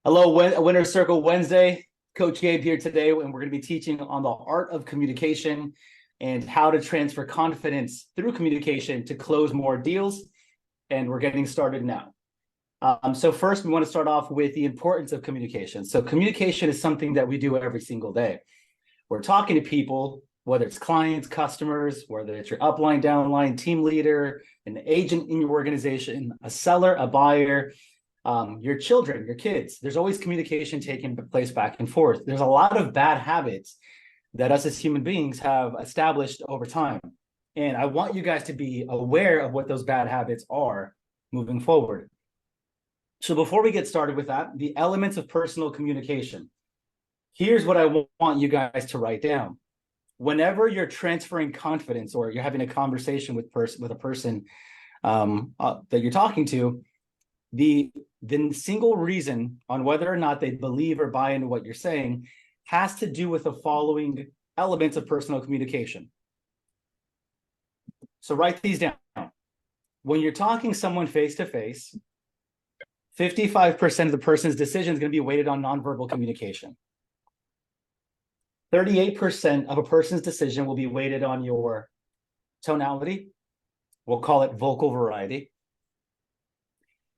Hello, Winner Circle Wednesday. Coach Gabe here today, and we're going to be teaching on the art of communication and how to transfer confidence through communication to close more deals. And we're getting started now. So first, we want to start off with the importance of communication. So communication is something that we do every single day. We're talking to people, whether it's clients, customers, whether it's your upline, downline, team leader, an agent in your organization, a seller, a buyer, your children, your kids. There's always communication taking place back and forth. There's a lot of bad habits that us as human beings have established over time. And I want you guys to be aware of what those bad habits are moving forward. So before we get started with that, the elements of personal communication. Here's what I want you guys to write down. Whenever you're transferring confidence or you're having a conversation with a person that you're talking to, the single reason on whether or not they believe or buy into what you're saying has to do with the following elements of personal communication. So write these down. When you're talking someone face to face, 55% of the person's decision is going to be weighted on nonverbal communication. 38% of a person's decision will be weighted on your tonality. We'll call it vocal variety.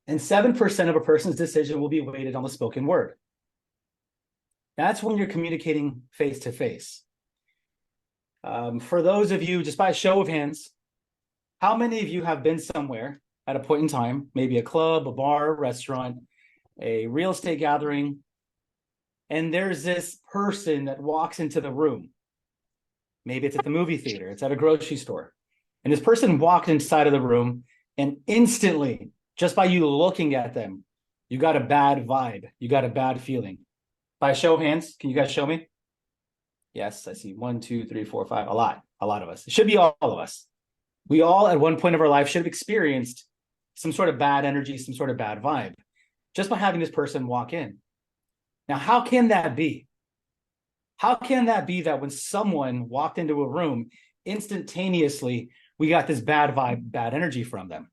And 7% of a person's decision will be weighted on the spoken word. That's when you're communicating face to face. For those of you, just by a show of hands, how many of you have been somewhere at a point in time, maybe a club, a bar, a restaurant, a real estate gathering, and there's this person that walks into the room? Maybe it's at the movie theater, it's at a grocery store. And this person walked inside of the room, and instantly, just by you looking at them, you got a bad vibe. You got a bad feeling. By a show of hands, can you guys show me? Yes, I see 1, 2, 3, 4, 5. A lot of us. It should be all of us. We all at one point of our life should have experienced some sort of bad energy, some sort of bad vibe, just by having this person walk in. Now, how can that be? How can that be that when someone walked into a room, instantaneously, we got this bad vibe, bad energy from them?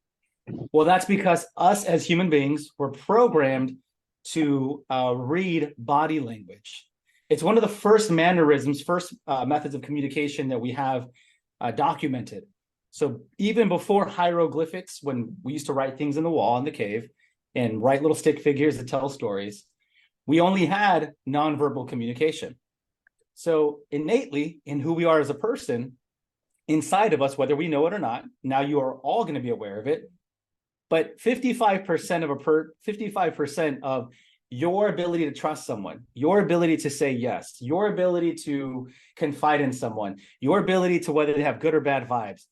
Well, that's because us as human beings were programmed to read body language. It's one of the first mannerisms, first methods of communication that we have documented. So even before hieroglyphics, when we used to write things in the wall in the cave and write little stick figures that tell stories, we only had nonverbal communication. So innately in who we are as a person, inside of us, whether we know it or not, now you are all going to be aware of it. But 55% of your ability to trust someone, your ability to say yes, your ability to confide in someone, your ability to whether they have good or bad vibes.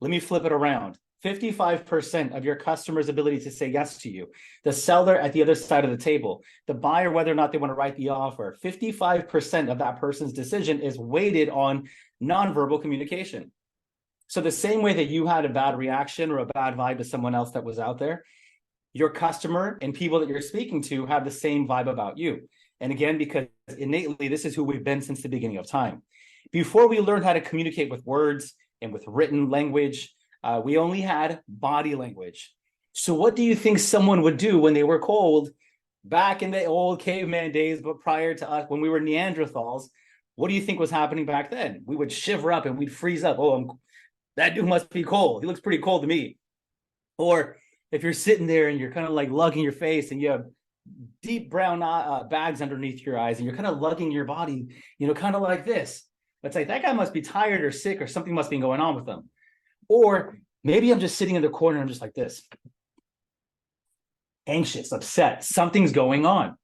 Let me flip it around. 55% of your customer's ability to say yes to you, the seller at the other side of the table, the buyer, whether or not they want to write the offer, 55% of that person's decision is weighted on nonverbal communication. So the same way that you had a bad reaction or a bad vibe to someone else that was out there, your customer and people that you're speaking to have the same vibe about you. And again, because innately, this is who we've been since the beginning of time. Before we learned how to communicate with words and with written language, we only had body language. So what do you think someone would do when they were cold back in the old caveman days, but prior to us, when we were Neanderthals? What do you think was happening back then? We would shiver up and we'd freeze up. Oh, that dude must be cold. He looks pretty cold to me. Or if you're sitting there and you're kind of like lugging your face and you have deep brown bags underneath your eyes and you're kind of lugging your body, kind of like this. It's like that guy must be tired or sick or something must be going on with them. Or maybe I'm just sitting in the corner and I'm just like this. Anxious, upset, something's going on.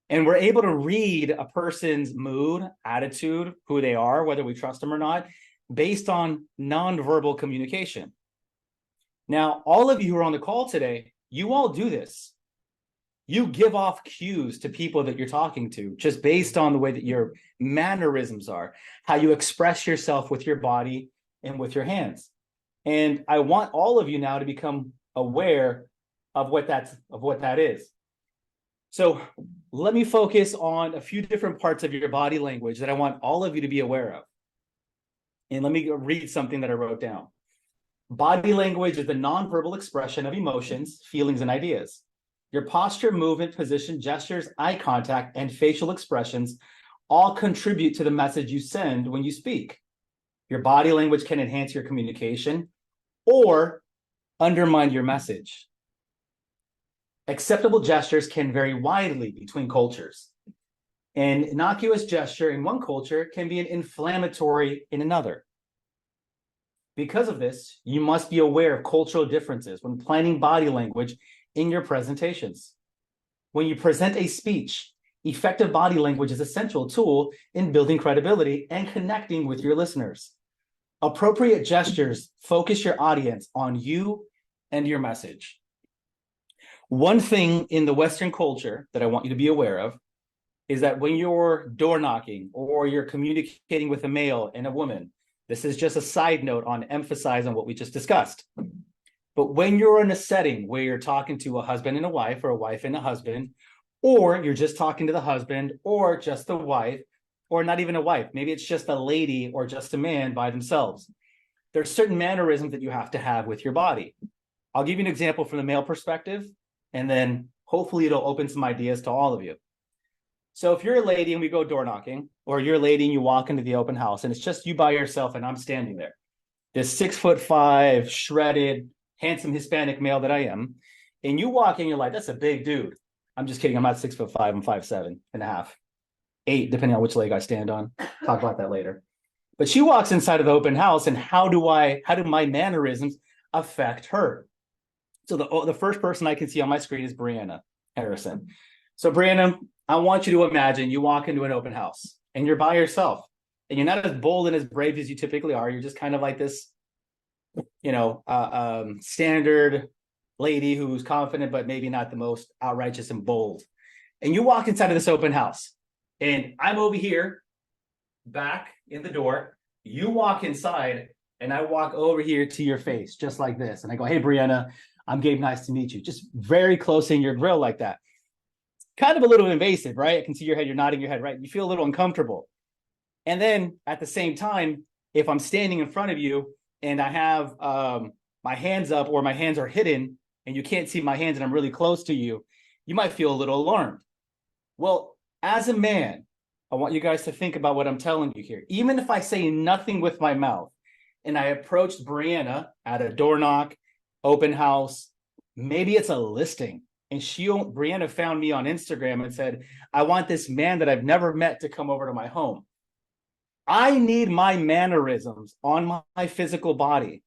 And we're able to read a person's mood, attitude, who they are, whether we trust them or not, based on nonverbal communication. Now, all of you who are on the call today, you all do this. You give off cues to people that you're talking to just based on the way that your mannerisms are, how you express yourself with your body and with your hands. And I want all of you now to become aware of what that is. So let me focus on a few different parts of your body language that I want all of you to be aware of. And let me read something that I wrote down. Body language is the nonverbal expression of emotions, feelings, and ideas. Your posture, movement, position, gestures, eye contact, and facial expressions all contribute to the message you send when you speak. Your body language can enhance your communication or undermine your message. Acceptable gestures can vary widely between cultures. An innocuous gesture in one culture can be an inflammatory in another. Because of this, you must be aware of cultural differences when planning body language in your presentations. When you present a speech, effective body language is an essential tool in building credibility and connecting with your listeners. Appropriate gestures focus your audience on you and your message. One thing in the Western culture that I want you to be aware of is that when you're door knocking or you're communicating with a male and a woman, this is just a side note on emphasize on what we just discussed. But when you're in a setting where you're talking to a husband and a wife or a wife and a husband, or you're just talking to the husband or just the wife, or not even a wife, maybe it's just a lady or just a man by themselves, there's certain mannerisms that you have to have with your body. I'll give you an example from the male perspective, and then hopefully it'll open some ideas to all of you. So if you're a lady and we go door knocking, or you're a lady and you walk into the open house and it's just you by yourself and I'm standing there, this 6'5", shredded, handsome Hispanic male that I am, and you walk in, you're like, that's a big dude. I'm just kidding. I'm not 6'5", I'm 5'7.5", 8, depending on which leg I stand on. Talk about that later. But she walks inside of the open house, and how do my mannerisms affect her? So the first person I can see on my screen is Brianna Harrison. So Brianna, I want you to imagine you walk into an open house and you're by yourself and you're not as bold and as brave as you typically are. You're just kind of like this, standard lady who's confident, but maybe not the most outrageous and bold. And you walk inside of this open house and I'm over here back in the door. You walk inside and I walk over here to your face just like this. And I go, hey, Brianna, I'm Gabe. Nice to meet you. Just very close in your grill like that. Kind of a little invasive, right? I can see your head, you're nodding your head, right? You feel a little uncomfortable. And then at the same time, if I'm standing in front of you and I have my hands up or my hands are hidden and you can't see my hands and I'm really close to you, you might feel a little alarmed. Well, as a man, I want you guys to think about what I'm telling you here. Even if I say nothing with my mouth and I approached Brianna at a door knock, open house, maybe it's a listing. And Brianna found me on Instagram and said, I want this man that I've never met to come over to my home. I need my mannerisms on my physical body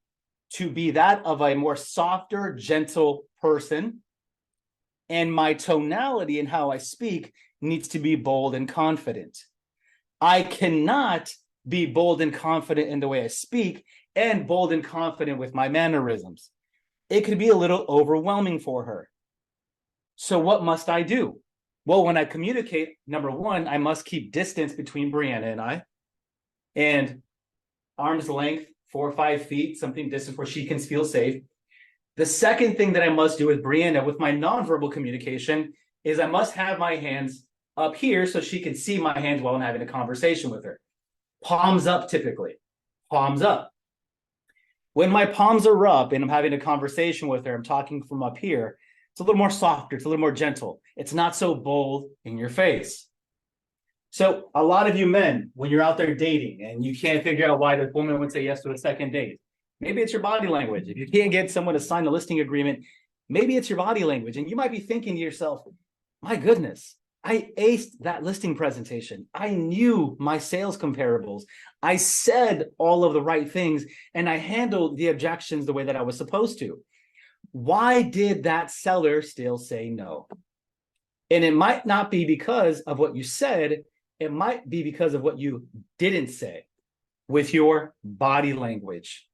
to be that of a more softer, gentle person. And my tonality and how I speak needs to be bold and confident. I cannot be bold and confident in the way I speak and bold and confident with my mannerisms. It could be a little overwhelming for her. So what must I do? Well, when I communicate, number one, I must keep distance between Brianna and I, and arm's length, 4 or 5 feet, something distance where she can feel safe. The second thing that I must do with Brianna with my nonverbal communication is I must have my hands up here so she can see my hands while I'm having a conversation with her. Palms up, typically. Palms up. When my palms are up and I'm having a conversation with her, I'm talking from up here, it's a little more softer, it's a little more gentle. It's not so bold in your face. So a lot of you men, when you're out there dating and you can't figure out why the woman would say yes to a second date, maybe it's your body language. If you can't get someone to sign a listing agreement, maybe it's your body language. And you might be thinking to yourself, my goodness, I aced that listing presentation. I knew my sales comparables. I said all of the right things and I handled the objections the way that I was supposed to. Why did that seller still say no? And it might not be because of what you said. It might be because of what you didn't say with your body language.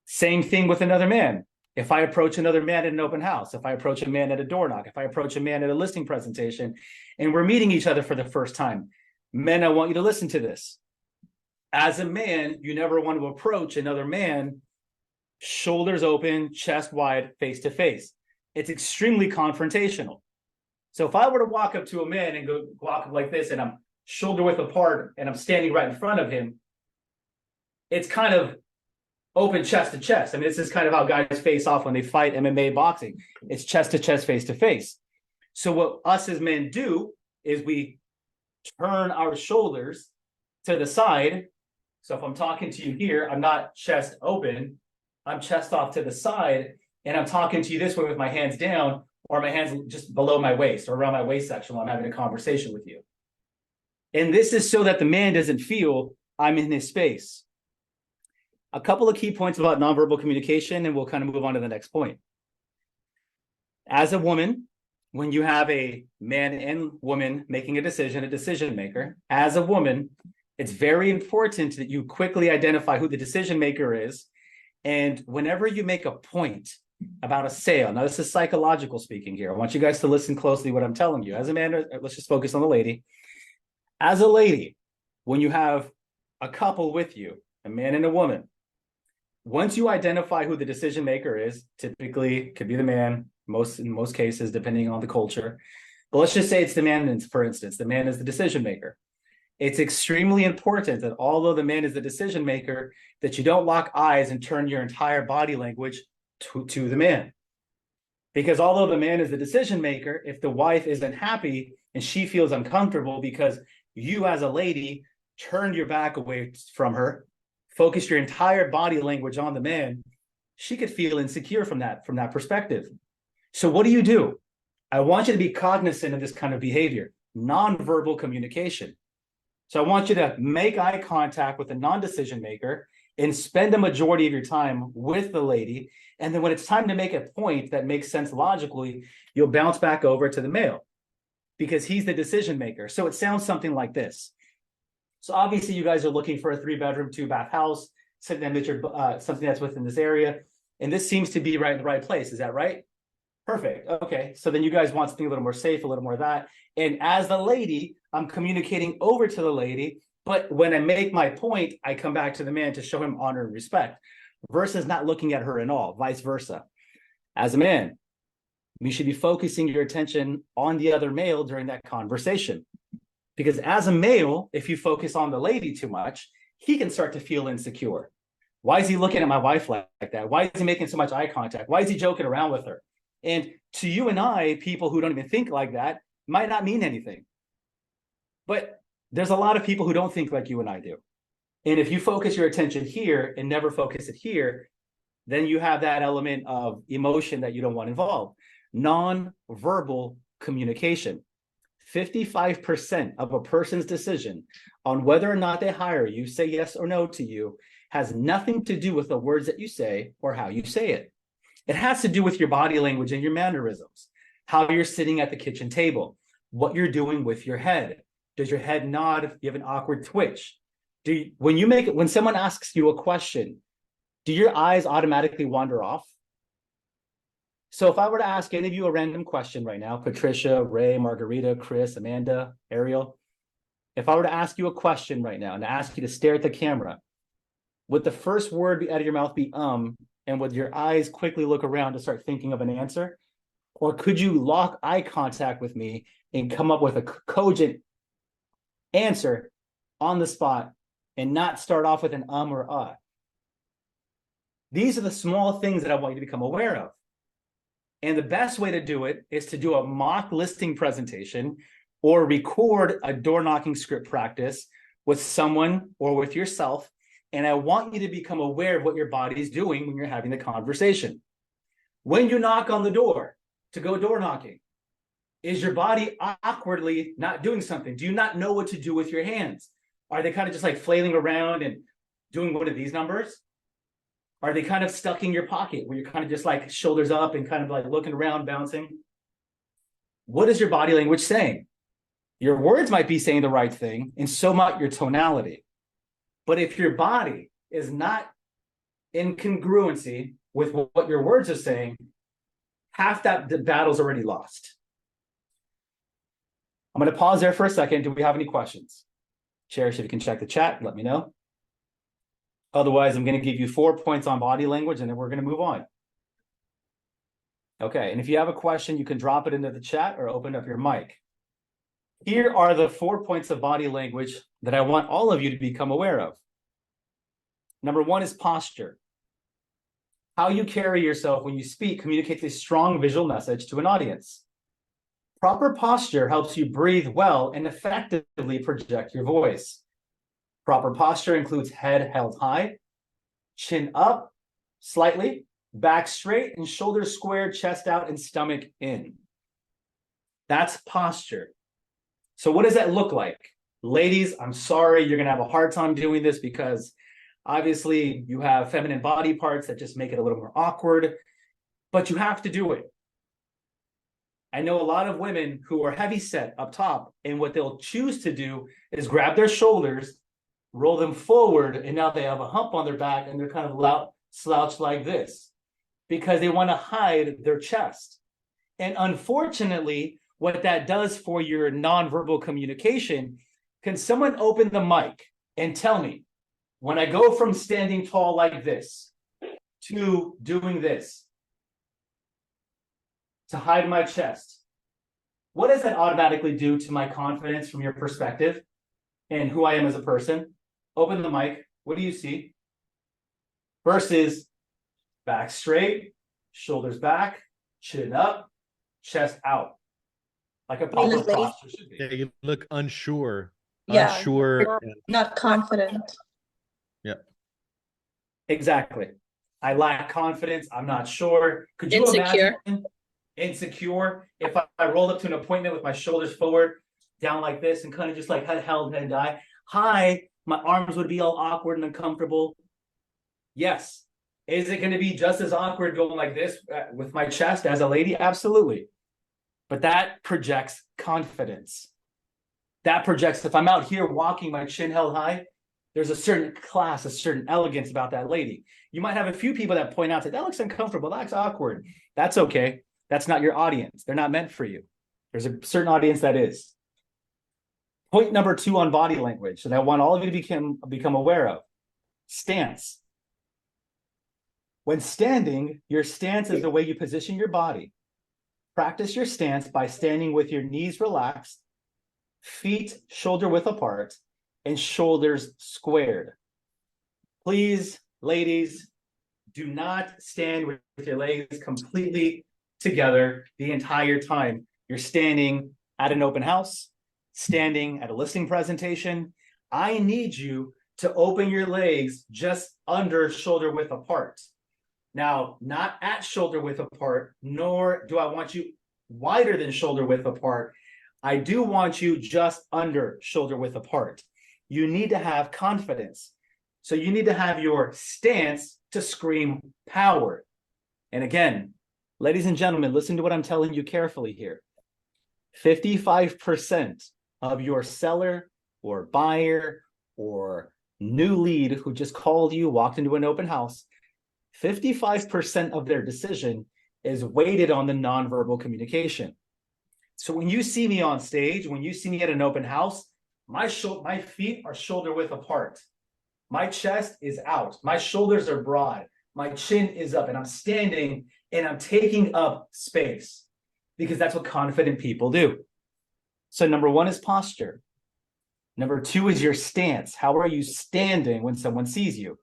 Same thing with another man. If I approach another man at an open house, if I approach a man at a door knock, if I approach a man at a listing presentation, and we're meeting each other for the first time, men, I want you to listen to this. As a man, you never want to approach another man shoulders open, chest wide, face to face. It's extremely confrontational. So if I were to walk up to a man and go walk up like this and I'm shoulder width apart and I'm standing right in front of him, it's kind of open chest to chest. I mean, this is kind of how guys face off when they fight MMA, boxing. It's chest to chest, face to face. So what us as men do is we turn our shoulders to the side. So if I'm talking to you here, I'm not chest open, I'm chest off to the side, and I'm talking to you this way with my hands down, or my hands just below my waist or around my waist section while I'm having a conversation with you. And this is so that the man doesn't feel I'm in his space. A couple of key points about nonverbal communication, and we'll kind of move on to the next point. As a woman, when you have a man and woman making a decision maker, as a woman, it's very important that you quickly identify who the decision maker is. And whenever you make a point about a sale, now this is psychological speaking here. I want you guys to listen closely to what I'm telling you. As a man, let's just focus on the lady. As a lady, when you have a couple with you, a man and a woman, once you identify who the decision maker is, typically could be the man, in most cases, depending on the culture. But let's just say it's the man, for instance, the man is the decision maker. It's extremely important that although the man is the decision maker, that you don't lock eyes and turn your entire body language to the man. Because although the man is the decision maker, if the wife isn't happy and she feels uncomfortable because you as a lady turned your back away from her, focus your entire body language on the man, she could feel insecure from that perspective. So what do? I want you to be cognizant of this kind of behavior, nonverbal communication. So I want you to make eye contact with the non-decision maker and spend a majority of your time with the lady. And then when it's time to make a point that makes sense logically, you'll bounce back over to the male because he's the decision maker. So it sounds something like this. So obviously you guys are looking for a 3-bedroom, 2-bath house, something that's within this area. And this seems to be right in the right place. Is that right? Perfect. Okay. So then you guys want something a little more safe, a little more of that. And as the lady, I'm communicating over to the lady. But when I make my point, I come back to the man to show him honor and respect versus not looking at her at all, vice versa. As a man, you should be focusing your attention on the other male during that conversation. Because as a male, if you focus on the lady too much, he can start to feel insecure. Why is he looking at my wife like that? Why is he making so much eye contact? Why is he joking around with her? And to you and I, people who don't even think like that, might not mean anything. But there's a lot of people who don't think like you and I do. And if you focus your attention here and never focus it here, then you have that element of emotion that you don't want involved. Non-verbal communication. 55% of a person's decision on whether or not they hire you, say yes or no to you, has nothing to do with the words that you say or how you say it. It has to do with your body language and your mannerisms, how you're sitting at the kitchen table, what you're doing with your head. Does your head nod? Do you have an awkward twitch? When someone asks you a question, do your eyes automatically wander off? So if I were to ask any of you a random question right now, Patricia, Ray, Margarita, Chris, Amanda, Ariel, if I were to ask you a question right now and ask you to stare at the camera, would the first word out of your mouth be and would your eyes quickly look around to start thinking of an answer? Or could you lock eye contact with me and come up with a cogent answer on the spot and not start off with an or These are the small things that I want you to become aware of. And the best way to do it is to do a mock listing presentation or record a door knocking script practice with someone or with yourself. And I want you to become aware of what your body's doing when you're having the conversation. When you knock on the door to go door knocking, is your body awkwardly not doing something? Do you not know what to do with your hands? Are they kind of just like flailing around and doing one of these numbers? Are they kind of stuck in your pocket where you're kind of just like shoulders up and kind of like looking around, bouncing? What is your body language saying? Your words might be saying the right thing, and so might your tonality. But if your body is not in congruency with what your words are saying, half the battle's already lost. I'm going to pause there for a second. Do we have any questions? Cherish, if you can check the chat, let me know. Otherwise, I'm going to give you 4 points on body language, and then we're going to move on. Okay, and if you have a question, you can drop it into the chat or open up your mic. Here are the 4 points of body language that I want all of you to become aware of. Number 1 is posture. How you carry yourself when you speak communicates a strong visual message to an audience. Proper posture helps you breathe well and effectively project your voice. Proper posture includes head held high, chin up slightly, back straight, and shoulders squared, chest out, and stomach in. That's posture. So what does that look like? Ladies, I'm sorry, you're going to have a hard time doing this because obviously you have feminine body parts that just make it a little more awkward, but you have to do it. I know a lot of women who are heavy set up top, and what they'll choose to do is grab their shoulders, roll them forward, and now they have a hump on their back and they're kind of slouched like this because they want to hide their chest. And unfortunately, what that does for your nonverbal communication, can someone open the mic and tell me, when I go from standing tall like this to doing this, to hide my chest, what does that automatically do to my confidence from your perspective and who I am as a person? Open the mic. What do you see? Versus back straight, shoulders back, chin up, chest out. Like a proper posture should be. Yeah, you look unsure. Yeah, Unsure. not confident. Yeah. Exactly. I lack confidence. I'm not sure. Could you Insecure. imagine insecure if I rolled up to an appointment with my shoulders forward, down like this, and kind of just like head held, head high. Hi, my arms would be all awkward and uncomfortable. Yes. Is it going to be just as awkward going like this with my chest as a lady? Absolutely. But that projects confidence. That projects, if I'm out here walking my chin held high, there's a certain class, a certain elegance about that lady. You might have a few people that point out that looks uncomfortable, that looks awkward. That's okay. That's not your audience. They're not meant for you. There's a certain audience that is. Point number 2 on body language that I want all of you to become aware of. Stance. When standing, your stance is the way you position your body. Practice your stance by standing with your knees relaxed, feet shoulder width apart, and shoulders squared. Please, ladies, do not stand with your legs completely together the entire time. You're standing at an open house, standing at a listing presentation. I need you to open your legs just under shoulder width apart. Now, not at shoulder width apart, nor do I want you wider than shoulder width apart. I do want you just under shoulder width apart. You need to have confidence. So you need to have your stance to scream power. And again, ladies and gentlemen, listen to what I'm telling you carefully here. 55% of your seller or buyer or new lead who just called you, walked into an open house, 55% of their decision is weighted on the nonverbal communication. So when you see me on stage, when you see me at an open house, my feet are shoulder width apart. My chest is out. My shoulders are broad. My chin is up, and I'm standing and I'm taking up space because that's what confident people do. So number 1 is posture. Number 2 is your stance. How are you standing when someone sees you?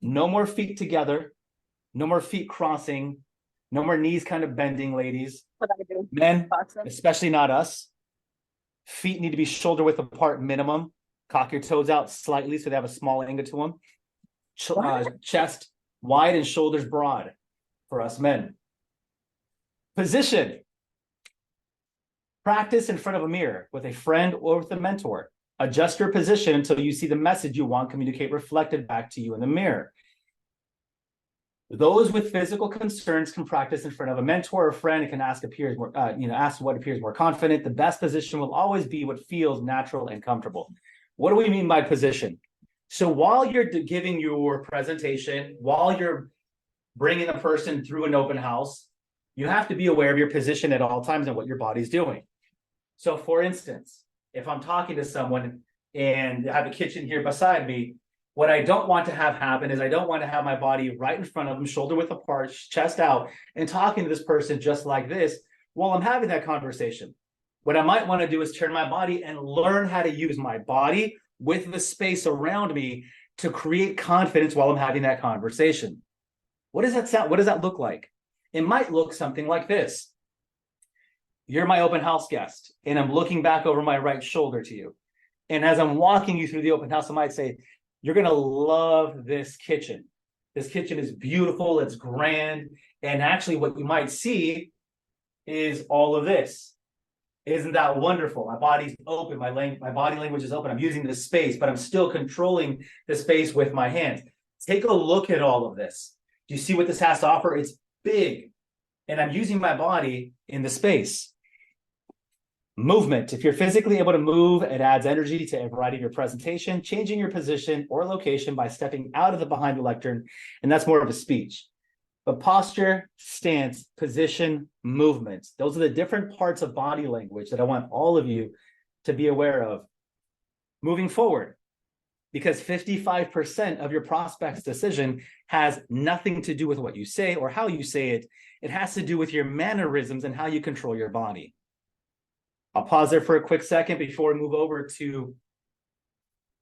No more feet together. No more feet crossing. No more knees kind of bending, ladies. What I do. Men, Awesome. especially not us. Feet need to be shoulder width apart minimum. Cock your toes out slightly so they have a small angle to them. Chest wide and shoulders broad for us men. Position. Practice in front of a mirror with a friend or with a mentor. Adjust your position until you see the message you want communicate reflected back to you in the mirror. Those with physical concerns can practice in front of a mentor or friend and can ask what appears more confident. The best position will always be what feels natural and comfortable. What do we mean by position? So while you're giving your presentation, while you're bringing a person through an open house, you have to be aware of your position at all times and what your body's doing. So for instance, if I'm talking to someone and I have a kitchen here beside me, what I don't want to have happen is I don't want to have my body right in front of them, shoulder width apart, chest out, and talking to this person just like this while I'm having that conversation. What I might want to do is turn my body and learn how to use my body with the space around me to create confidence while I'm having that conversation. What does that sound? What does that look like? It might look something like this. You're my open house guest, and I'm looking back over my right shoulder to you. And as I'm walking you through the open house, I might say, you're going to love this kitchen. This kitchen is beautiful. It's grand. And actually what you might see is all of this. Isn't that wonderful? My body's open. My body language is open. I'm using the space, but I'm still controlling the space with my hands. Take a look at all of this. Do you see what this has to offer? It's big. And I'm using my body in the space. Movement. If you're physically able to move, it adds energy to a variety of your presentation, changing your position or location by stepping out of the behind the lectern, and that's more of a speech. But posture, stance, position, movement, those are the different parts of body language that I want all of you to be aware of moving forward, because 55% of your prospect's decision has nothing to do with what you say or how you say it. It has to do with your mannerisms and how you control your body. I'll pause there for a quick second before we move over to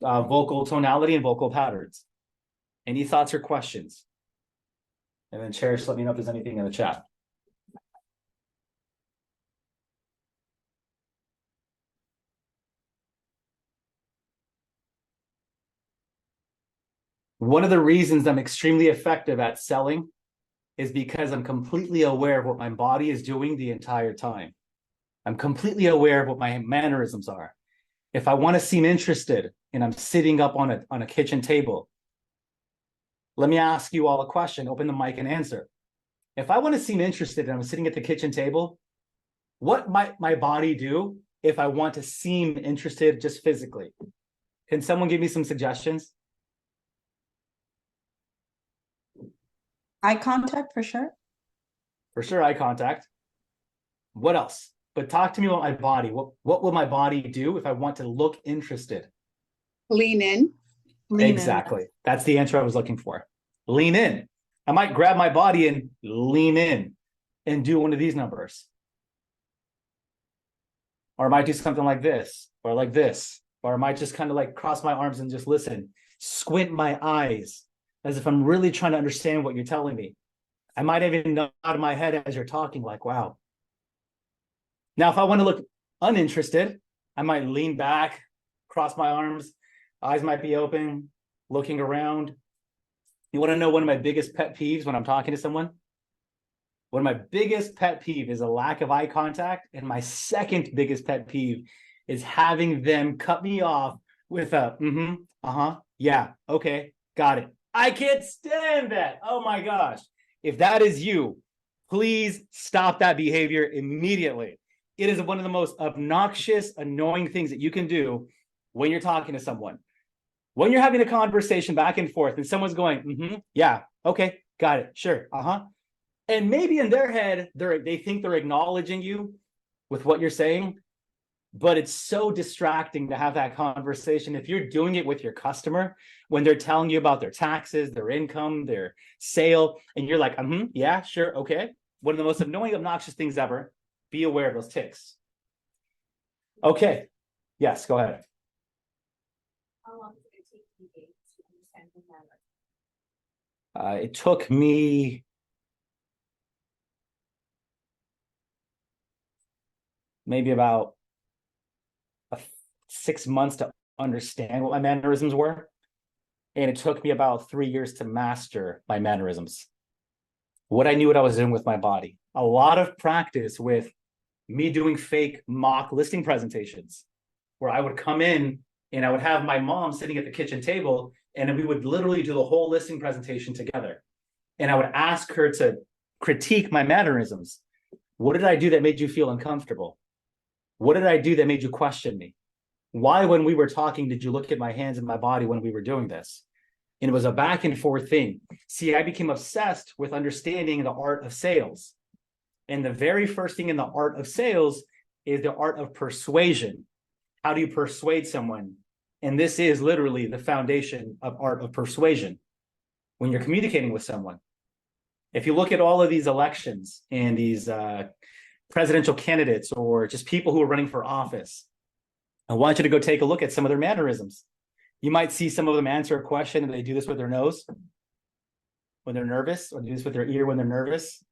vocal tonality and vocal patterns. Any thoughts or questions? And then Cherish, let me know if there's anything in the chat. One of the reasons I'm extremely effective at selling is because I'm completely aware of what my body is doing the entire time. I'm completely aware of what my mannerisms are. If I want to seem interested and I'm sitting up on a kitchen table, let me ask you all a question. Open the mic and answer. If I want to seem interested and I'm sitting at the kitchen table, what might my body do if I want to seem interested just physically? Can someone give me some suggestions? Eye contact for sure. For sure, eye contact. What else? But talk to me about my body. What will my body do if I want to look interested? Lean in. Exactly. That's the answer I was looking for. Lean in. I might grab my body and lean in and do one of these numbers. Or I might do something like this, or like this. Or I might just kind of like cross my arms and just listen. Squint my eyes as if I'm really trying to understand what you're telling me. I might even nod my head as you're talking, like, wow. Now, if I want to look uninterested, I might lean back, cross my arms, eyes might be open, looking around. You want to know one of my biggest pet peeves when I'm talking to someone? One of my biggest pet peeve is a lack of eye contact. And my second biggest pet peeve is having them cut me off with a, yeah, okay, got it. I can't stand that. Oh my gosh. If that is you, please stop that behavior immediately. It is one of the most obnoxious, annoying things that you can do when you're talking to someone. When you're having a conversation back and forth and someone's going, yeah, okay, got it, sure, And maybe in their head, they think they're acknowledging you with what you're saying, but it's so distracting to have that conversation. If you're doing it with your customer, when they're telling you about their taxes, their income, their sale, and you're like, yeah, sure, okay. One of the most annoying, obnoxious things ever. Be aware of those tics. Okay. Yes, go ahead. How long did it take you to understand the manner? It took me maybe about 6 months to understand what my mannerisms were. And it took me about 3 years to master my mannerisms. What I knew what I was doing with my body. A lot of practice with me doing fake mock listing presentations where I would come in and I would have my mom sitting at the kitchen table and we would literally do the whole listing presentation together. And I would ask her to critique my mannerisms. What did I do that made you feel uncomfortable? What did I do that made you question me? Why, when we were talking, did you look at my hands and my body when we were doing this? And it was a back and forth thing. See, I became obsessed with understanding the art of sales. And the very first thing in the art of sales is the art of persuasion. How do you persuade someone? And this is literally the foundation of art of persuasion when you're communicating with someone. If you look at all of these elections and these presidential candidates or just people who are running for office, I want you to go take a look at some of their mannerisms. You might see some of them answer a question and they do this with their nose. when they're nervous, or they do this with their ear when they're nervous,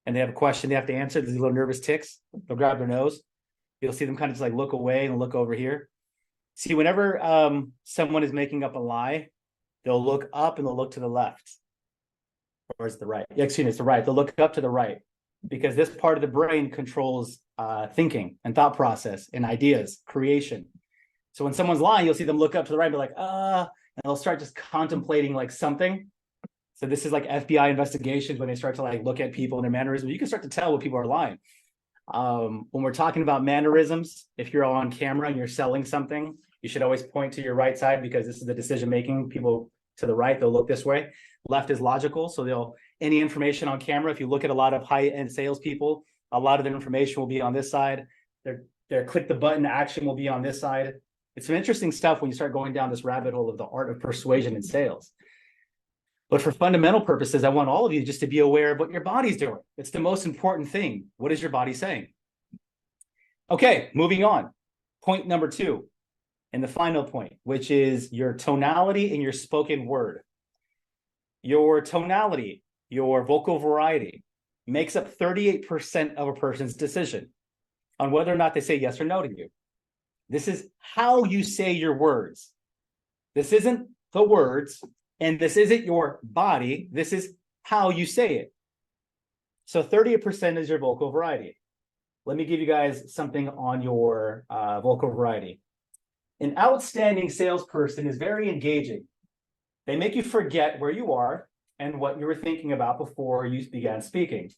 and they have a question they have to answer. These little nervous ticks. They'll grab their nose. You'll see them kind of just like look away and look over here. See, whenever someone is making up a lie, they'll look up and they'll look to the left. Or is it the right? Yeah, excuse me, it's the right. They'll look up to the right because this part of the brain controls thinking and thought process and ideas, creation. So when someone's lying, you'll see them look up to the right and be like, and they'll start just contemplating like something. So this is like FBI investigations when they start to like look at people and their mannerisms. You can start to tell when people are lying. When we're talking about mannerisms, if you're on camera and you're selling something, you should always point to your right side because this is the decision making. People to the right, they'll look this way. Left is logical, so they'll any information on camera. If you look at a lot of high-end salespeople, a lot of the information will be on this side. Their click the button action will be on this side. It's some interesting stuff when you start going down this rabbit hole of the art of persuasion in sales. But for fundamental purposes, I want all of you just to be aware of what your body's doing. It's the most important thing. What is your body saying? Okay, moving on. Point number 2, and the final point, which is your tonality in your spoken word. Your tonality, your vocal variety, makes up 38% of a person's decision on whether or not they say yes or no to you. This is how you say your words. This isn't the words, and this isn't your body. This is how you say it. So 38% is your vocal variety. Let me give you guys something on your vocal variety. An outstanding salesperson is very engaging. They make you forget where you are and what you were thinking about before you began speaking.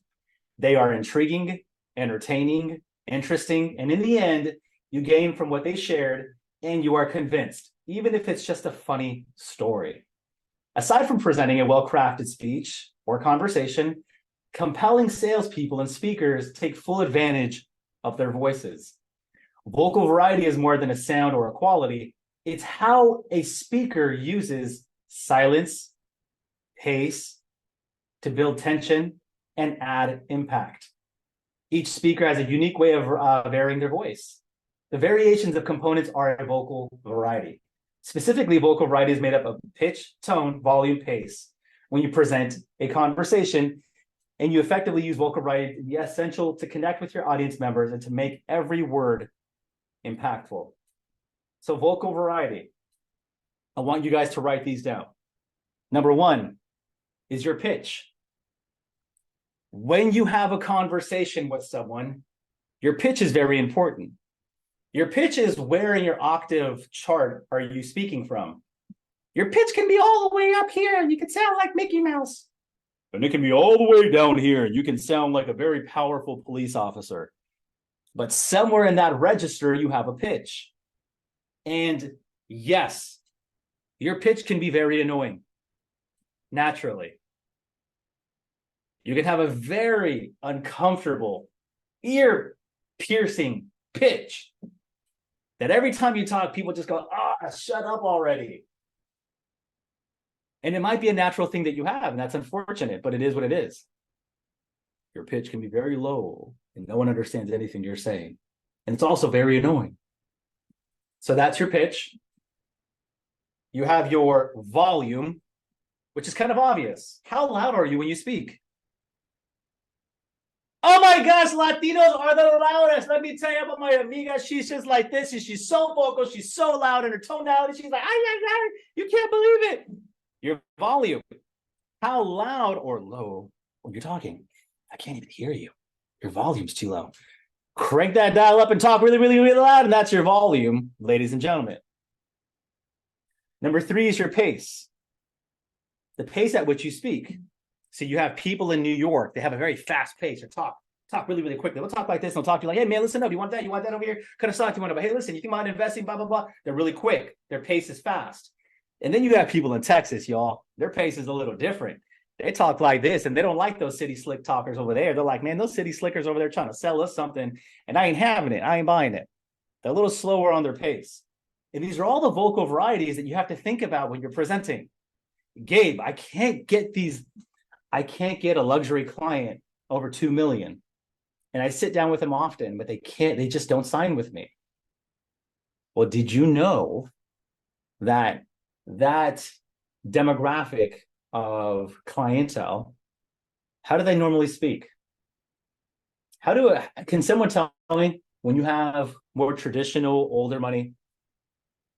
They are intriguing, entertaining, interesting, and in the end, you gain from what they shared and you are convinced, even if it's just a funny story. Aside from presenting a well-crafted speech or conversation, compelling salespeople and speakers take full advantage of their voices. Vocal variety is more than a sound or a quality. It's how a speaker uses silence, pace to build tension and add impact. Each speaker has a unique way of varying their voice. The variations of components are a vocal variety. Specifically, vocal variety is made up of pitch, tone, volume, pace. When you present a conversation and you effectively use vocal variety to be essential to connect with your audience members and to make every word impactful. So vocal variety, I want you guys to write these down. Number 1 is your pitch. When you have a conversation with someone, your pitch is very important. Your pitch is where in your octave chart are you speaking from. Your pitch can be all the way up here and you can sound like Mickey Mouse. And it can be all the way down here and you can sound like a very powerful police officer. But somewhere in that register, you have a pitch. And yes, your pitch can be very annoying. Naturally. You can have a very uncomfortable, ear-piercing pitch that every time you talk, people just go, shut up already. And it might be a natural thing that you have, and that's unfortunate, but it is what it is. Your pitch can be very low, and no one understands anything you're saying. And it's also very annoying. So that's your pitch. You have your volume, which is kind of obvious. How loud are you when you speak? Oh my gosh, Latinos are the loudest. Let me tell you about my amiga. She's just like this. And she's so vocal. She's so loud in her tonality. She's like, you can't believe it. Your volume. How loud or low when you're talking? I can't even hear you. Your volume's too low. Crank that dial up and talk really, really, really loud. And that's your volume, ladies and gentlemen. Number 3 is your pace. The pace at which you speak. So you have people in New York, they have a very fast pace or talk really, really quickly. They'll talk like this, and they'll talk to you like, hey man, listen up, you want that over here? Kind of talk to you want about, hey, listen, you think about investing, blah, blah, blah. They're really quick. Their pace is fast. And then you have people in Texas, y'all. Their pace is a little different. They talk like this, and they don't like those city slick talkers over there. They're like, man, those city slickers over there trying to sell us something, and I ain't having it. I ain't buying it. They're a little slower on their pace. And these are all the vocal varieties that you have to think about when you're presenting. Gabe, I can't get a luxury client over 2 million. And I sit down with them often, but they just don't sign with me. Well, did you know that demographic of clientele, how do they normally speak? Can someone tell me when you have more traditional, older money,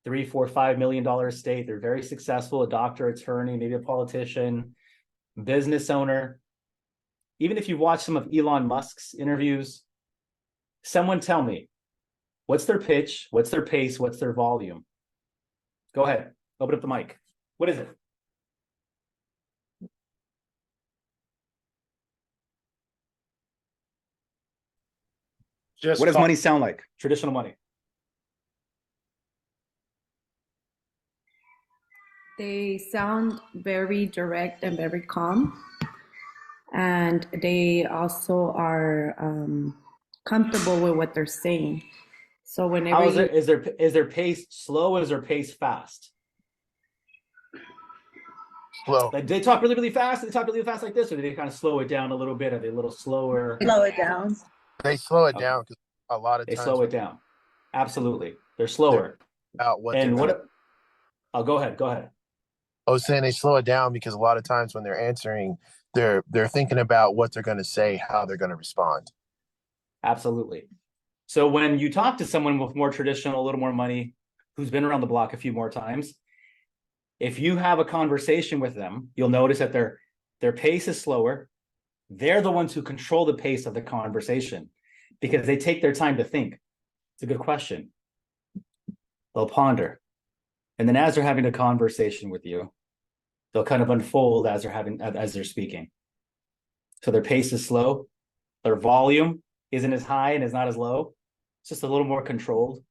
$3, $4, $5 million estate, they're very successful, a doctor, attorney, maybe a politician, business owner. Even if you've watched some of Elon Musk's interviews, someone tell me, what's their pitch? What's their pace? What's their volume? Go ahead. Open up the mic. What is it? Just What does talk- money sound like? Traditional money. They sound very direct and very calm. And they also are comfortable with what they're saying. So whenever How is their pace slow or is their pace fast? slow. Like they talk really, really fast, they talk really fast like this, or do they kind of slow it down a little bit? Are they a little slower? slow it down. They slow it Okay. down because a lot of They times slow it down. Absolutely. They're slower. about what And they're what oh, go ahead. I was saying they slow it down because a lot of times when they're answering, they're thinking about what they're going to say, how they're going to respond. Absolutely. So when you talk to someone with more traditional, a little more money, who's been around the block a few more times, if you have a conversation with them, you'll notice that their pace is slower. They're the ones who control the pace of the conversation because they take their time to think. It's a good question. They'll ponder. And then as they're having a conversation with you, they'll kind of unfold as they're speaking. So their pace is slow. Their volume isn't as high and is not as low. It's just a little more controlled.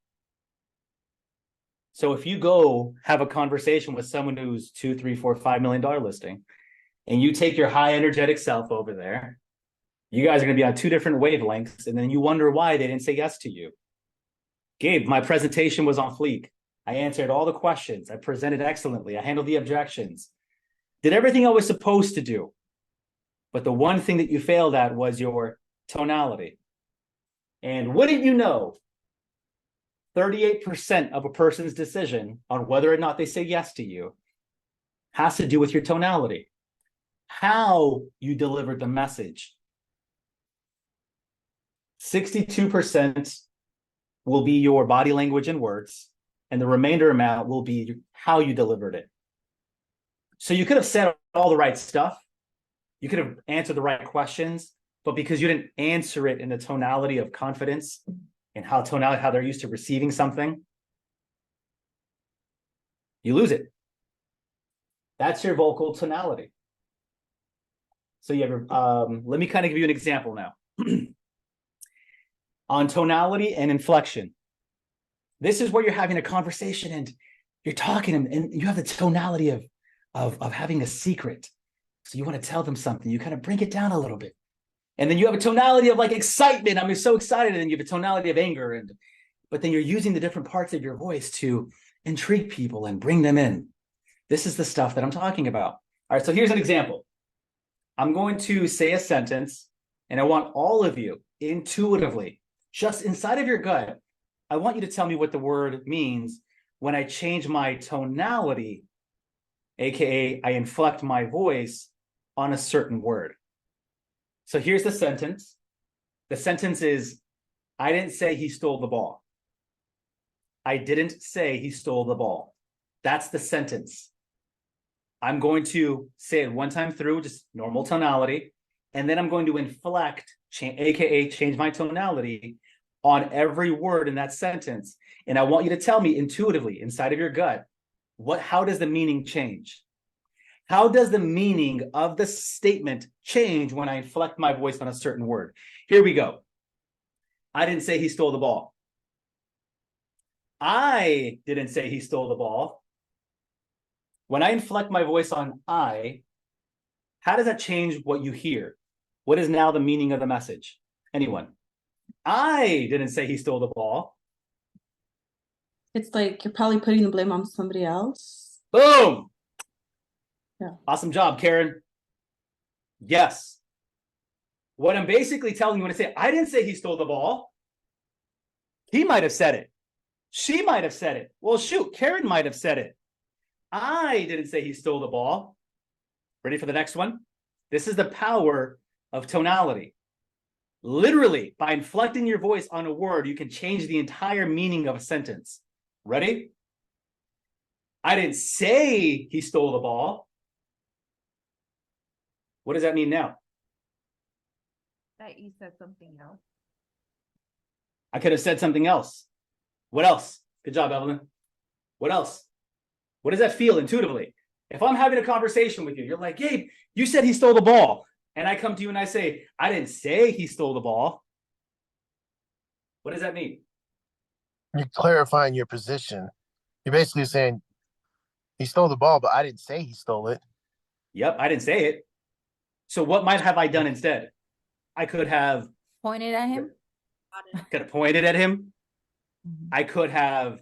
So if you go have a conversation with someone who's $2, $3, $4, $5 million listing, and you take your high energetic self over there, you guys are going to be on two different wavelengths, and then you wonder why they didn't say yes to you. Gabe, my presentation was on fleek. I answered all the questions. I presented excellently. I handled the objections. Did everything I was supposed to do. But the one thing that you failed at was your tonality. And wouldn't you know, 38% of a person's decision on whether or not they say yes to you has to do with your tonality, how you delivered the message. 62% will be your body language and words, and the remainder amount will be how you delivered it. So you could have said all the right stuff. You could have answered the right questions, but because you didn't answer it in the tonality of confidence and how they're used to receiving something, you lose it. That's your vocal tonality. So you have, let me kind of give you an example now. On tonality and inflection. This is where you're having a conversation and you're talking and you have the tonality of having a secret. So you want to tell them something, you kind of bring it down a little bit. And then you have a tonality of like excitement. I'm so excited. And then you have a tonality of anger. But then you're using the different parts of your voice to intrigue people and bring them in. This is the stuff that I'm talking about. All right, so here's an example. I'm going to say a sentence, and I want all of you intuitively, just inside of your gut, I want you to tell me what the word means when I change my tonality, aka I inflect my voice on a certain word. So here's the sentence. The sentence is, I didn't say he stole the ball. I didn't say he stole the ball. That's the sentence. I'm going to say it one time through, just normal tonality, and then I'm going to inflect, aka change my tonality on every word in that sentence. And I want you to tell me intuitively, inside of your gut, how does the meaning change? How does the meaning of the statement change when I inflect my voice on a certain word? Here we go. I didn't say he stole the ball. I didn't say he stole the ball. When I inflect my voice on I, how does that change what you hear? What is now the meaning of the message? Anyone? I didn't say he stole the ball. It's like you're probably putting the blame on somebody else. Boom. Yeah. Awesome job, Karen. Yes. What I'm basically telling you when I say, I didn't say he stole the ball. He might have said it. She might have said it. Well, shoot, Karen might have said it. I didn't say he stole the ball. Ready for the next one? This is the power of tonality. Literally, by inflecting your voice on a word, you can change the entire meaning of a sentence. Ready? I didn't say he stole the ball. What does that mean now? That you said something else. I could have said something else. What else? Good job, Evelyn. What else? What does that feel intuitively? If I'm having a conversation with you, you're like, Gabe, you said he stole the ball. And I come to you and I say, I didn't say he stole the ball. What does that mean? You're clarifying your position. You're basically saying he stole the ball, but I didn't say he stole it. Yep, I didn't say it. So what might have I done instead? I could have Pointed at him. pointed at him. Mhm. I could have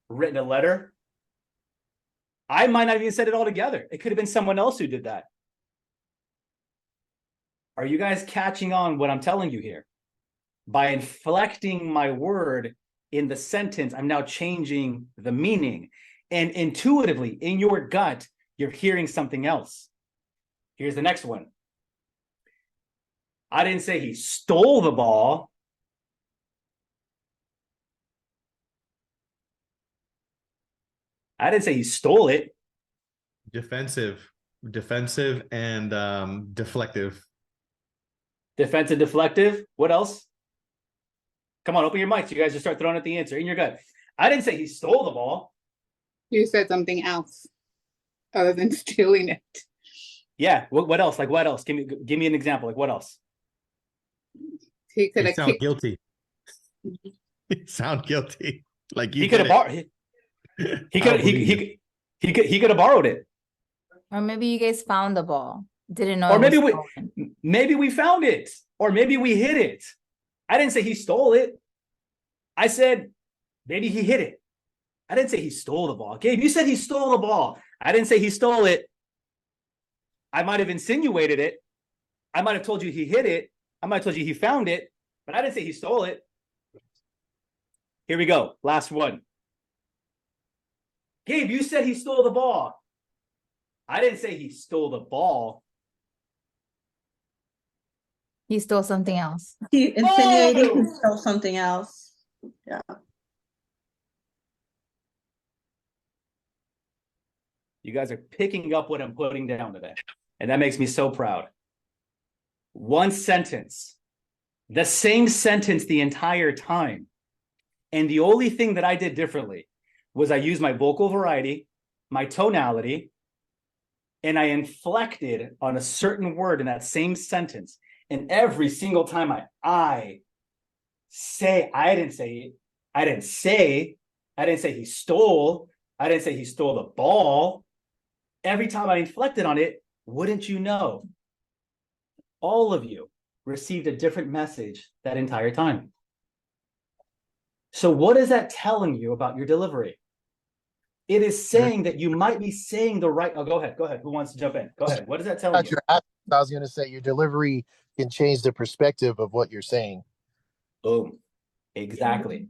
written a letter. I might not have even said it all together. It could have been someone else who did that. Are you guys catching on what I'm telling you here? By inflecting my word in the sentence, I'm now changing the meaning. And intuitively, in your gut, you're hearing something else. Here's the next one. I didn't say he stole the ball. I didn't say he stole it. Defensive and deflective. Defensive, deflective. What else? Come on, open your mics. You guys just start throwing out the answer in your gut. I didn't say he stole the ball. You said something else other than stealing it. Yeah. What else? Like what else? Give me an example. Like what else? He could You have sound kicked. guilty. You sound guilty. Like you He could have did borrowed. it. He I'll could believe you. he could have borrowed it. Or maybe you guys found the ball. Didn't know Or it maybe was we stolen. maybe we found it. Or maybe we hid it. I didn't say he stole it. I said maybe he hid it. I didn't say he stole the ball. Gabe, you said he stole the ball. I didn't say he stole it. I might have insinuated it. I might have told you he hid it. I might have told you he found it, but I didn't say he stole it. Here we go. Last one. Gabe, you said he stole the ball. I didn't say he stole the ball. He stole something else. He insinuated Oh! he stole something else. Yeah. You guys are picking up what I'm putting down today. And that makes me so proud. One sentence, the same sentence the entire time. And the only thing that I did differently was I used my vocal variety, my tonality, and I inflected on a certain word in that same sentence. And every single time I say, I didn't say it, I didn't say he stole, I didn't say he stole the ball. Every time I inflected on it, wouldn't you know, all of you received a different message that entire time. So what is that telling you about your delivery? It is saying that you might be saying the right. Oh, go ahead. Who wants to jump in? Go ahead. What does that tell you? I was going to say your delivery can change the perspective of what you're saying. Boom. Exactly.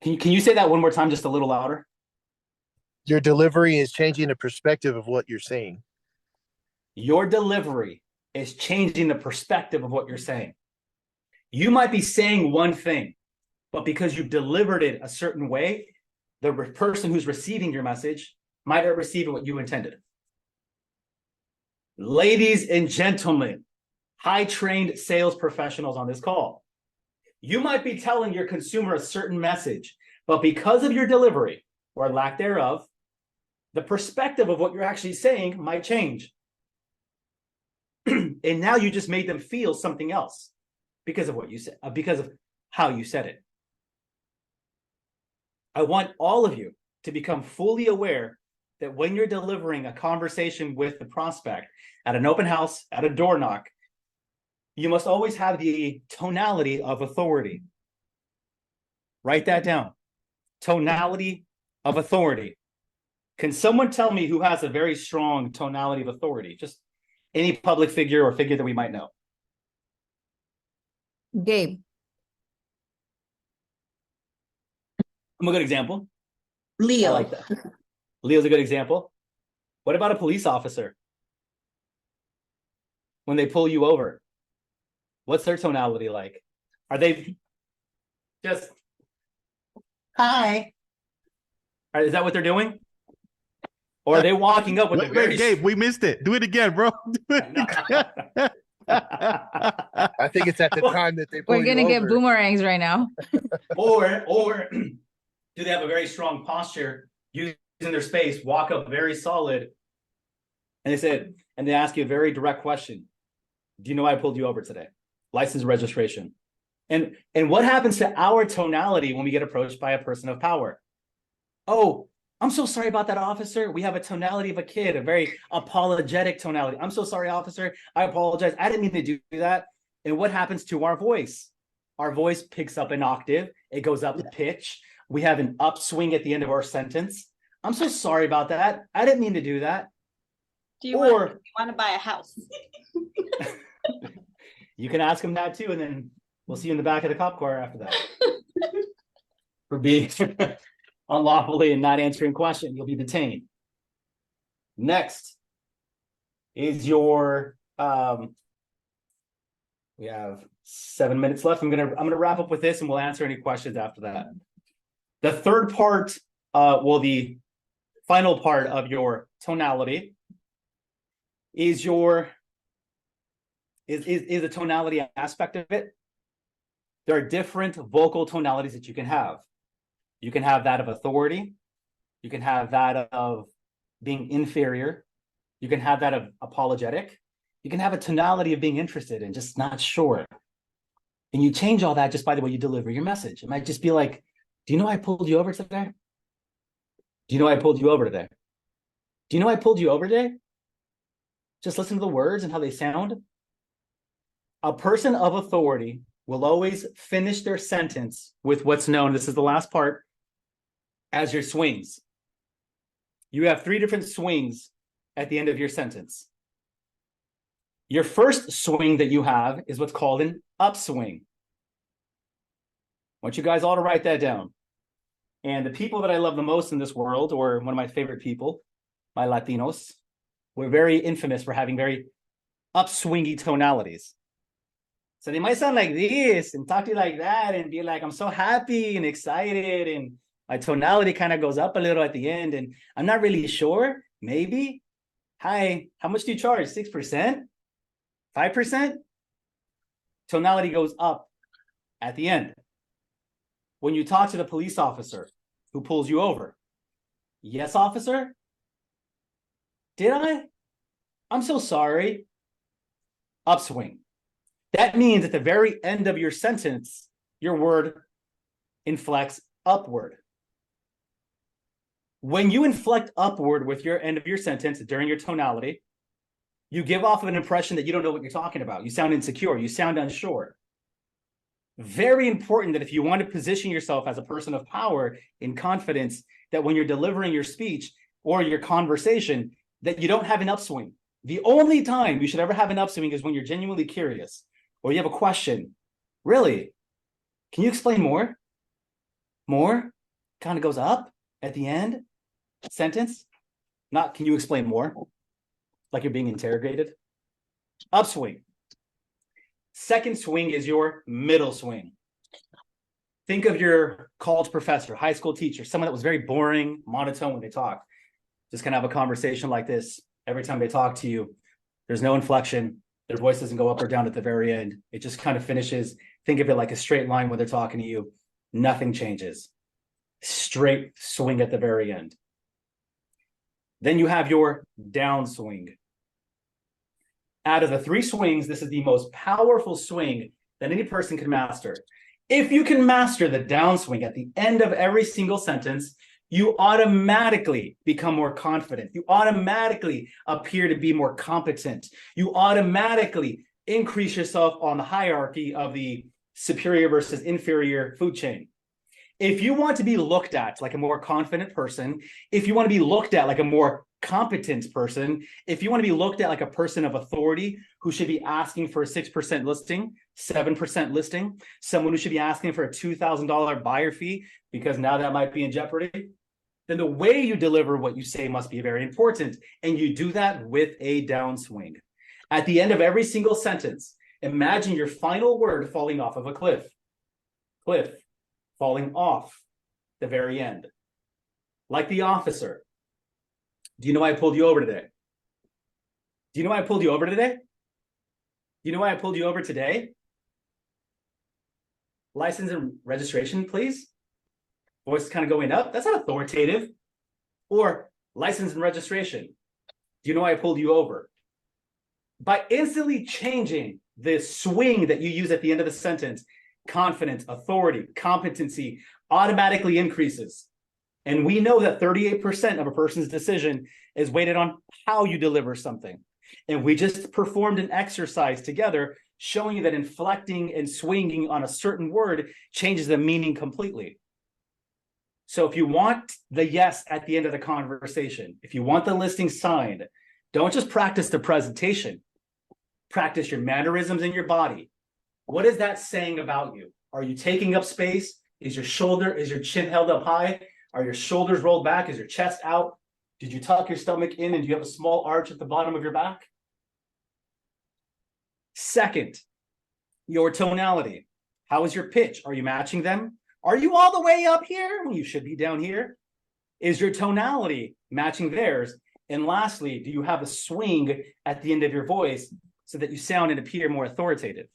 Can you say that one more time, just a little louder? Your delivery is changing the perspective of what you're saying. Your delivery is changing the perspective of what you're saying. You might be saying one thing, but because you delivered it a certain way, the person who's receiving your message might not receive what you intended. Ladies and gentlemen, high-trained sales professionals on this call, you might be telling your consumer a certain message, but because of your delivery or lack thereof, the perspective of what you're actually saying might change. And now you just made them feel something else because of what you said, because of how you said it. I want all of you to become fully aware that when you're delivering a conversation with the prospect at an open house, at a door knock, you must always have the tonality of authority. Write that down. Tonality of authority. Can someone tell me who has a very strong tonality of authority? Just any public figure or figure that we might know. Gabe. I'm a good example. Leo. I like that. Leo's a good example. What about a police officer? When they pull you over, what's their tonality like? Are they just, hi? Is that what they're doing? Or are they walking up with a very... Gabe, we missed it. Do it again, bro. Do it again. I think it's at the time that they pull We're you gonna get over. boomerangs right now. Or do they have a very strong posture, using their space, walk up very solid, and they ask you a very direct question. Do you know why I pulled you over today? License, registration. And what happens to our tonality when we get approached by a person of power? Oh, I'm so sorry about that, officer. We have a tonality of a kid, a very apologetic tonality. I'm so sorry, officer. I apologize. I didn't mean to do that. And what happens to our voice? Our voice picks up an octave. It goes up a pitch. We have an upswing at the end of our sentence. I'm so sorry about that. I didn't mean to do that. Do you Or want to buy a house? you can ask them that too, and then we'll see you in the back of the cop car after that. For being unlawfully and not answering question, you'll be detained. Next is your we have 7 minutes left. I'm gonna wrap up with this, and we'll answer any questions after that. The third part, the final part of your tonality is the tonality aspect of it. There are different vocal tonalities that you can have. You can have that of authority. You can have that of being inferior. You can have that of apologetic. You can have a tonality of being interested and just not sure. And you change all that just by the way you deliver your message. It might just be like, do you know I pulled you over today? Do you know I pulled you over today? Do you know I pulled you over today? Just listen to the words and how they sound. A person of authority will always finish their sentence with what's known, this is the last part, as your swings. You have 3 different swings at the end of your sentence. Your first swing that you have is what's called an upswing. I want you guys all to write that down. And the people that I love the most in this world, or one of my favorite people, my Latinos, we're very infamous for having very upswingy tonalities. So they might sound like this and talk to you like that and be like, I'm so happy and excited, and my tonality kind of goes up a little at the end, and I'm not really sure, maybe. Hi, how much do you charge? 6%? 5%? Tonality goes up at the end. When you talk to the police officer who pulls you over, yes, officer? Did I? I'm so sorry. Upswing. That means at the very end of your sentence, your word inflects upward. When you inflect upward with your end of your sentence during your tonality, you give off an impression that you don't know what you're talking about. You sound insecure. You sound unsure. Very important that if you want to position yourself as a person of power in confidence, that when you're delivering your speech or your conversation, that you don't have an upswing. The only time you should ever have an upswing is when you're genuinely curious or you have a question. Really? Can you explain more? More? Kind of goes up at the end. Sentence. Not, can you explain more? Like you're being interrogated. Upswing. Second swing is your middle swing. Think of your college professor, high school teacher, someone that was very boring, monotone when they talk. Just kind of have a conversation like this. Every time they talk to you, there's no inflection. Their voice doesn't go up or down at the very end. It just kind of finishes. Think of it like a straight line when they're talking to you. Nothing changes. Straight swing at the very end. Then you have your downswing. Out of the 3 swings, this is the most powerful swing that any person can master. If you can master the downswing at the end of every single sentence, you automatically become more confident. You automatically appear to be more competent. You automatically increase yourself on the hierarchy of the superior versus inferior food chain. If you want to be looked at like a more confident person, if you want to be looked at like a more competent person, if you want to be looked at like a person of authority who should be asking for a 6% listing, 7% listing, someone who should be asking for a $2,000 buyer fee because now that might be in jeopardy, then the way you deliver what you say must be very important. And you do that with a downswing. At the end of every single sentence, imagine your final word falling off of a cliff. Cliff, falling off the very end. Like the officer. Do you know why I pulled you over today? Do you know why I pulled you over today? Do you know why I pulled you over today? License and registration, please. Voice is kind of going up. That's not authoritative. Or license and registration. Do you know why I pulled you over? By instantly changing the swing that you use at the end of the sentence, confidence, authority, competency automatically increases. And we know that 38% of a person's decision is weighted on how you deliver something. And we just performed an exercise together showing you that inflecting and swinging on a certain word changes the meaning completely. So if you want the yes at the end of the conversation, if you want the listing signed, don't just practice the presentation. Practice your mannerisms in your body. What is that saying about you? Are you taking up space? Is your chin held up high? Are your shoulders rolled back? Is your chest out? Did you tuck your stomach in and do you have a small arch at the bottom of your back? Second, your tonality. How is your pitch? Are you matching them? Are you all the way up here when you should be down here? Is your tonality matching theirs? And lastly, do you have a swing at the end of your voice so that you sound and appear more authoritative?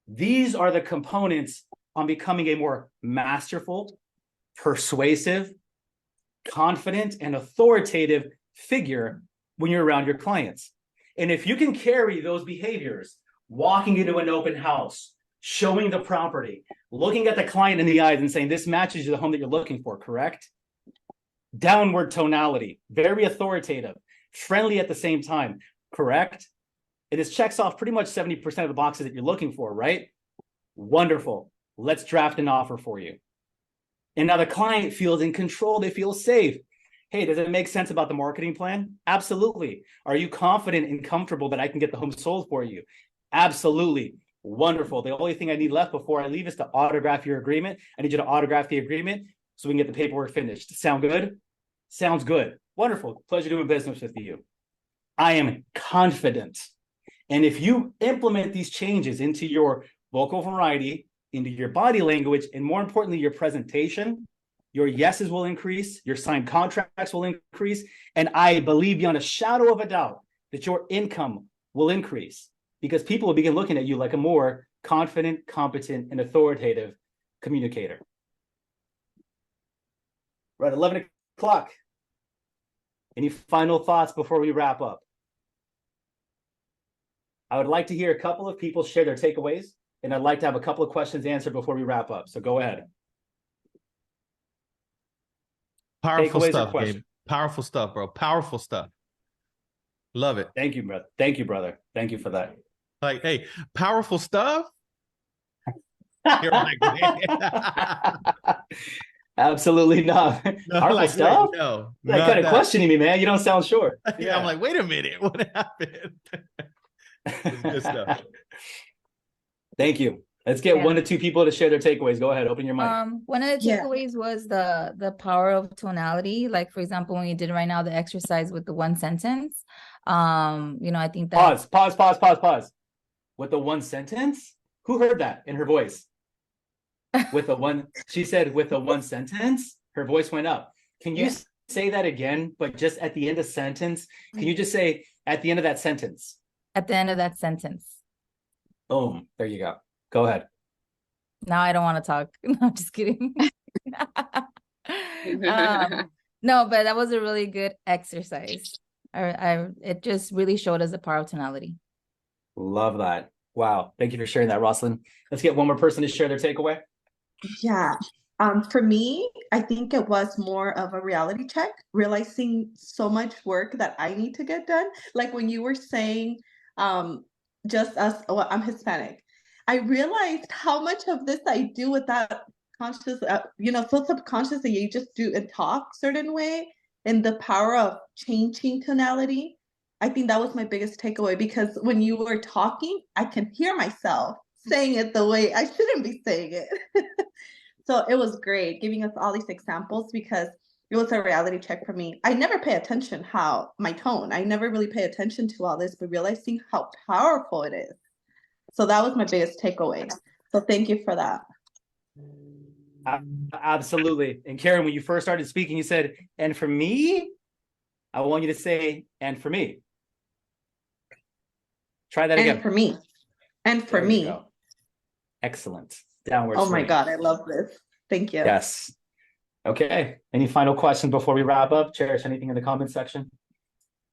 These are the components on becoming a more masterful, persuasive, confident, and authoritative figure when you're around your clients. And if you can carry those behaviors, walking into an open house, showing the property, looking at the client in the eyes and saying, this matches the home that you're looking for, correct? Downward tonality, very authoritative, friendly at the same time, correct? It is checks off pretty much 70% of the boxes that you're looking for, right? Wonderful. Let's draft an offer for you. And now the client feels in control. They feel safe. Hey, does it make sense about the marketing plan? Absolutely. Are you confident and comfortable that I can get the home sold for you? Absolutely. Wonderful. The only thing I need left before I leave is to autograph your agreement. I need you to autograph the agreement so we can get the paperwork finished. Sound good? Sounds good. Wonderful. Pleasure doing business with you. I am confident. And if you implement these changes into your vocal variety, into your body language, and more importantly, your presentation, your yeses will increase, your signed contracts will increase, and I believe beyond a shadow of a doubt that your income will increase because people will begin looking at you like a more confident, competent, and authoritative communicator. We're at 11 o'clock. Any final thoughts before we wrap up? I would like to hear a couple of people share their takeaways, and I'd like to have a couple of questions answered before we wrap up. So go ahead. Powerful Takeaways or stuff, questions? Gabe. Powerful stuff, bro. Powerful stuff. Love it. Thank you, brother. Thank you, brother. Thank you for that. Like, hey, powerful stuff. You're like, Absolutely not. no, Powerful like, stuff? wait, no, You're not kind of that. questioning me, man. You don't sound sure. Yeah, I'm like, wait a minute, what happened? It's good stuff. Thank you. Let's get Yeah. 1 to 2 people to share their takeaways. Go ahead. Open your mic. One of the Yeah. takeaways was the power of tonality. Like, for example, when you did right now the exercise with the one sentence, I think that Pause. With the one sentence? Who heard that in her voice? With the one, she said with the one sentence, her voice went up. Can you Yeah. say that again, but just at the end of sentence? Can you just say at the end of that sentence? at the end of that sentence. Boom. There you go. Go ahead. Now I don't want to talk. No, I'm just kidding. No, but that was a really good exercise. It just really showed us the power of tonality. Love that. Wow. Thank you for sharing that, Roslyn. Let's get one more person to share their takeaway. Yeah. For me, I think it was more of a reality check, realizing so much work that I need to get done. Like when you were saying, just us, well, I'm Hispanic. I realized how much of this I do without conscious, so subconscious that you just do and talk certain way, and the power of changing tonality. I think that was my biggest takeaway, because when you were talking, I can hear myself saying it the way I shouldn't be saying it. So it was great giving us all these examples, because it was a reality check for me. I never pay attention how my tone. I never really pay attention to all this, but realizing how powerful it is. So that was my biggest takeaway. So thank you for that. Absolutely. And Karen, when you first started speaking, you said, and for me, I want you to say, and for me. Try that again. And for me. And for There you me. go. Excellent. Downward Oh my swing. God, I love this. Thank you. Yes. Okay. Any final questions before we wrap up? Cherish, anything in the comment section?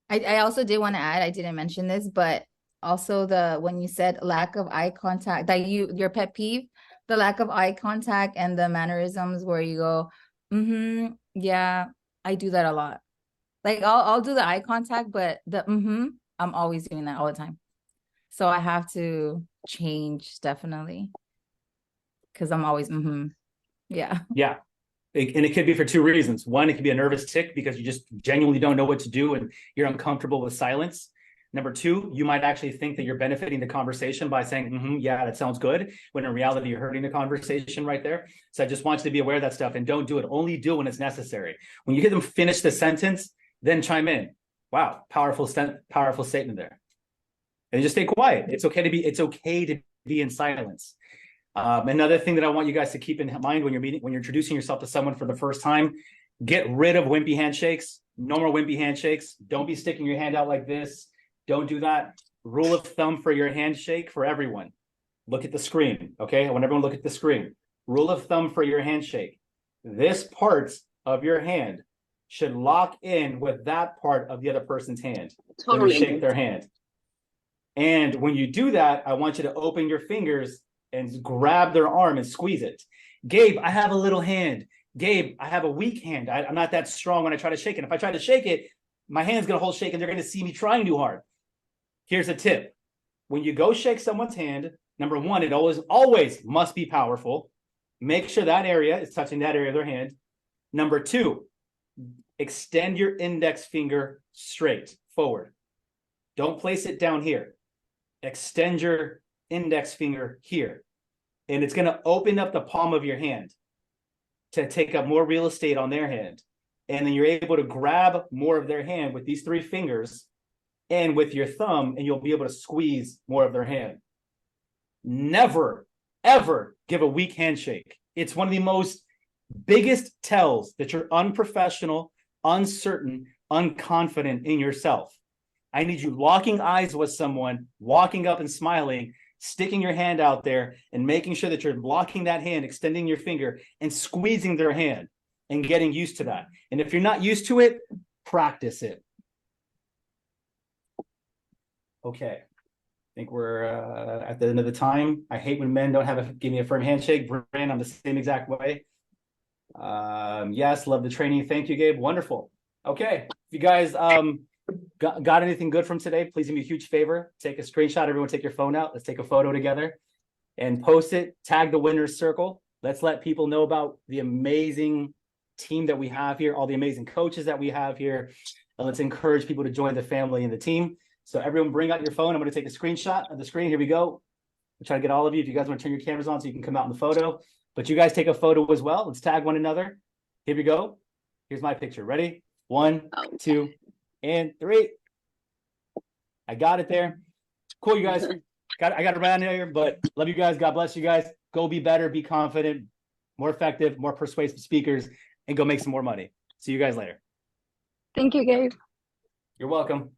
I also did want to add, I didn't mention this, but also when you said lack of eye contact, that your pet peeve, the lack of eye contact and the mannerisms where you go, yeah, I do that a lot. Like I'll do the eye contact, but I'm always doing that all the time. So I have to change, definitely, because I'm always yeah. Yeah. And it could be for two reasons. One, it could be a nervous tick because you just genuinely don't know what to do and you're uncomfortable with silence. Number two, you might actually think that you're benefiting the conversation by saying, yeah, that sounds good, when in reality, you're hurting the conversation right there. So I just want you to be aware of that stuff and don't do it. Only do it when it's necessary. When you hear them finish the sentence, then chime in. Wow, powerful statement there. And just stay quiet. It's okay to be in silence. Another thing that I want you guys to keep in mind when you're introducing yourself to someone for the first time, get rid of wimpy handshakes. No more wimpy handshakes. Don't be sticking your hand out like this. Don't do that. Rule of thumb for your handshake for everyone. Look at the screen, okay? I want everyone to look at the screen. Rule of thumb for your handshake. This part of your hand should lock in with that part of the other person's hand. When you shake their hand. And when you do that, I want you to open your fingers and grab their arm and squeeze it. Gabe, I have a little hand. Gabe, I have a weak hand. I'm not that strong when I try to shake it. If I try to shake it, my hand's going to hold shake and they're going to see me trying too hard. Here's a tip. When you go shake someone's hand, number one, it always must be powerful. Make sure that area is touching that area of their hand. Number two, extend your index finger straight forward. Don't place it down here. Extend your index finger here. And it's going to open up the palm of your hand to take up more real estate on their hand. And then you're able to grab more of their hand with these three fingers and with your thumb, and you'll be able to squeeze more of their hand. Never, ever give a weak handshake. It's one of the most biggest tells that you're unprofessional, uncertain, unconfident in yourself. I need you locking eyes with someone, walking up and smiling, sticking your hand out there and making sure that you're blocking that hand, extending your finger and squeezing their hand and getting used to that. And if you're not used to it, practice it. Okay. I think we're at the end of the time. I hate when men don't give me a firm handshake. Brand, I'm the same exact way. Yes, love the training. Thank you, Gabe. Wonderful. Okay. If you guys got anything good from today, please do me a huge favor. Take a screenshot. Everyone take your phone out. Let's take a photo together and post it. Tag the winner's circle. Let's let people know about the amazing team that we have here, all the amazing coaches that we have here. And let's encourage people to join the family and the team. So everyone bring out your phone. I'm going to take a screenshot of the screen. Here we go. I'll try to get all of you. If you guys want to turn your cameras on so you can come out in the photo. But you guys take a photo as well. Let's tag one another. Here we go. Here's my picture. Ready? 1, 2, and 3. I got it there. Cool, you guys. I got to run out of here, but love you guys. God bless you guys. Go be better, be confident, more effective, more persuasive speakers, and go make some more money. See you guys later. Thank you, Gabe. You're welcome.